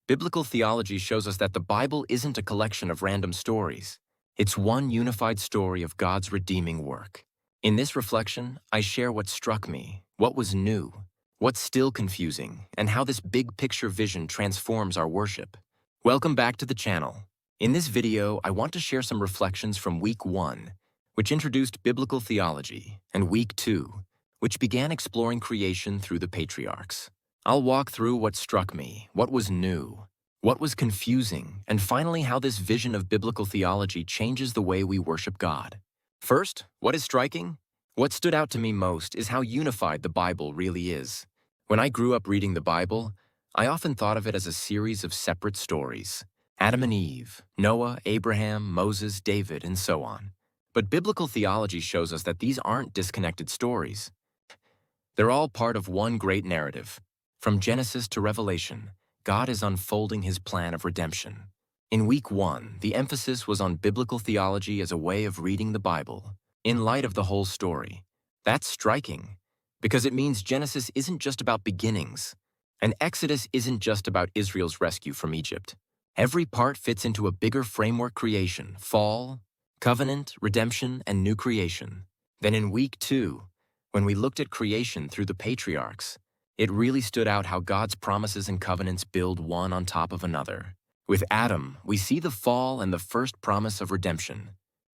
Biblical theology shows us that the Bible isn't a collection of random stories. It's one unified story of God's redeeming work. In this reflection, I share what struck me, what was new, what's still confusing, and how this big picture vision transforms our worship. Welcome back to the channel. In this video, I want to share some reflections from Week 1, which introduced biblical theology, and Week 2, which began exploring creation through the Patriarchs. I'll walk through what struck me, what was new, what was confusing, and finally how this vision of biblical theology changes the way we worship God. First, what is striking? What stood out to me most is how unified the Bible really is. When I grew up reading the Bible, I often thought of it as a series of separate stories. Adam and Eve, Noah, Abraham, Moses, David, and so on. But biblical theology shows us that these aren't disconnected stories. They're all part of one great narrative. From Genesis to Revelation, God is unfolding his plan of redemption. In Week 1, the emphasis was on biblical theology as a way of reading the Bible, in light of the whole story. That's striking, because it means Genesis isn't just about beginnings, and Exodus isn't just about Israel's rescue from Egypt. Every part fits into a bigger framework: creation, fall, covenant, redemption, and new creation. Then in Week 2, when we looked at creation through the Patriarchs, it really stood out how God's promises and covenants build one on top of another. With Adam, we see the fall and the first promise of redemption.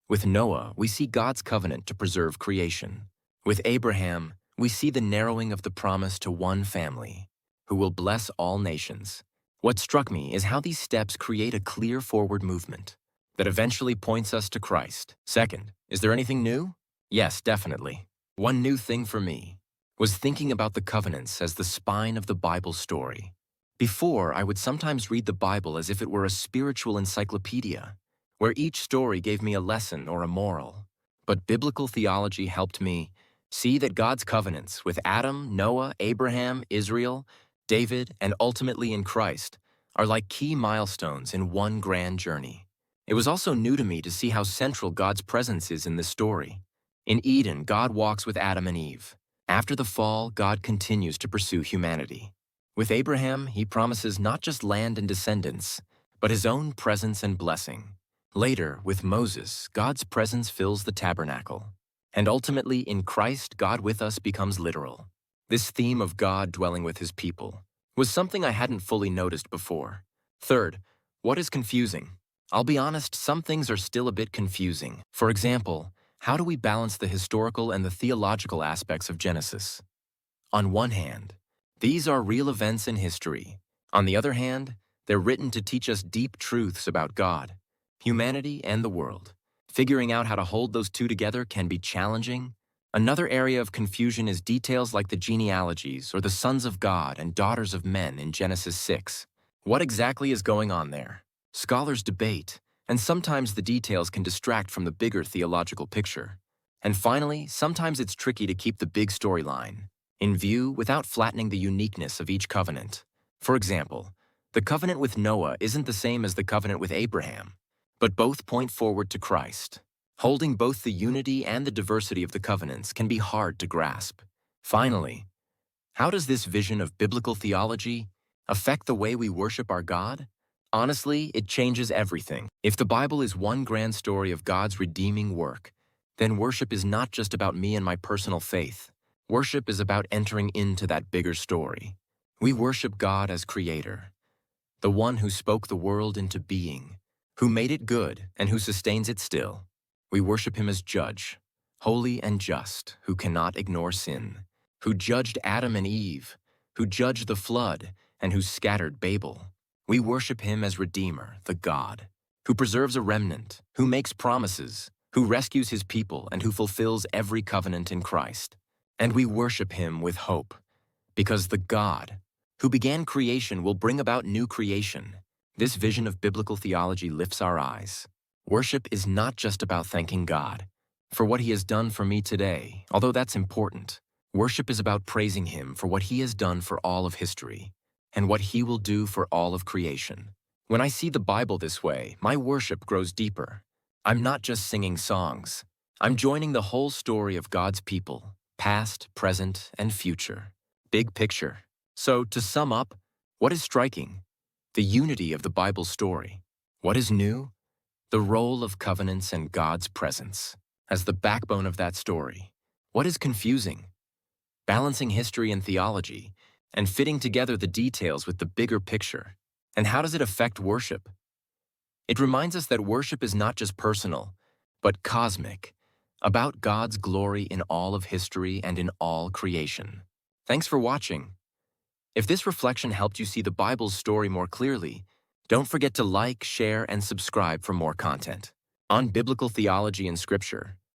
With Noah, we see God's covenant to preserve creation. With Abraham, we see the narrowing of the promise to one family, who will bless all nations. What struck me is how these steps create a clear forward movement that eventually points us to Christ. Second, is there anything new? Yes, definitely. One new thing for me was thinking about the covenants as the spine of the Bible story. Before, I would sometimes read the Bible as if it were a spiritual encyclopedia, where each story gave me a lesson or a moral. But biblical theology helped me see that God's covenants with Adam, Noah, Abraham, Israel, David, and ultimately in Christ are like key milestones in one grand journey. It was also new to me to see how central God's presence is in this story. In Eden, God walks with Adam and Eve. After the fall, God continues to pursue humanity. With Abraham, he promises not just land and descendants, but his own presence and blessing. Later, with Moses, God's presence fills the tabernacle. And ultimately, in Christ, God with us becomes literal. This theme of God dwelling with his people was something I hadn't fully noticed before. Third, what is confusing? I'll be honest, some things are still a bit confusing. For example, how do we balance the historical and the theological aspects of Genesis? On one hand, these are real events in history. On the other hand, they're written to teach us deep truths about God, humanity, and the world. Figuring out how to hold those two together can be challenging. Another area of confusion is details like the genealogies or the sons of God and daughters of men in Genesis 6. What exactly is going on there? Scholars debate, and sometimes the details can distract from the bigger theological picture. And finally, sometimes it's tricky to keep the big storyline in view without flattening the uniqueness of each covenant. For example, the covenant with Noah isn't the same as the covenant with Abraham, but both point forward to Christ. Holding both the unity and the diversity of the covenants can be hard to grasp. Finally, how does this vision of biblical theology affect the way we worship our God? Honestly, it changes everything. If the Bible is one grand story of God's redeeming work, then worship is not just about me and my personal faith. Worship is about entering into that bigger story. We worship God as Creator, the one who spoke the world into being, who made it good and who sustains it still. We worship him as Judge, holy and just, who cannot ignore sin, who judged Adam and Eve, who judged the flood, and who scattered Babel. We worship him as Redeemer, the God, who preserves a remnant, who makes promises, who rescues his people, and who fulfills every covenant in Christ. And we worship him with hope, because the God who began creation will bring about new creation. This vision of biblical theology lifts our eyes. Worship is not just about thanking God for what he has done for me today, although that's important. Worship is about praising him for what he has done for all of history, and what he will do for all of creation. When I see the Bible this way, my worship grows deeper. I'm not just singing songs. I'm joining the whole story of God's people, past, present, and future. Big picture. So, to sum up, what is striking? The unity of the Bible story. What is new? The role of covenants and God's presence as the backbone of that story. What is confusing? Balancing history and theology, and fitting together the details with the bigger picture. And how does it affect worship? It reminds us that worship is not just personal, but cosmic, about God's glory in all of history and in all creation. Thanks for watching. If this reflection helped you see the Bible's story more clearly, don't forget to like, share, and subscribe for more content on biblical theology and scripture.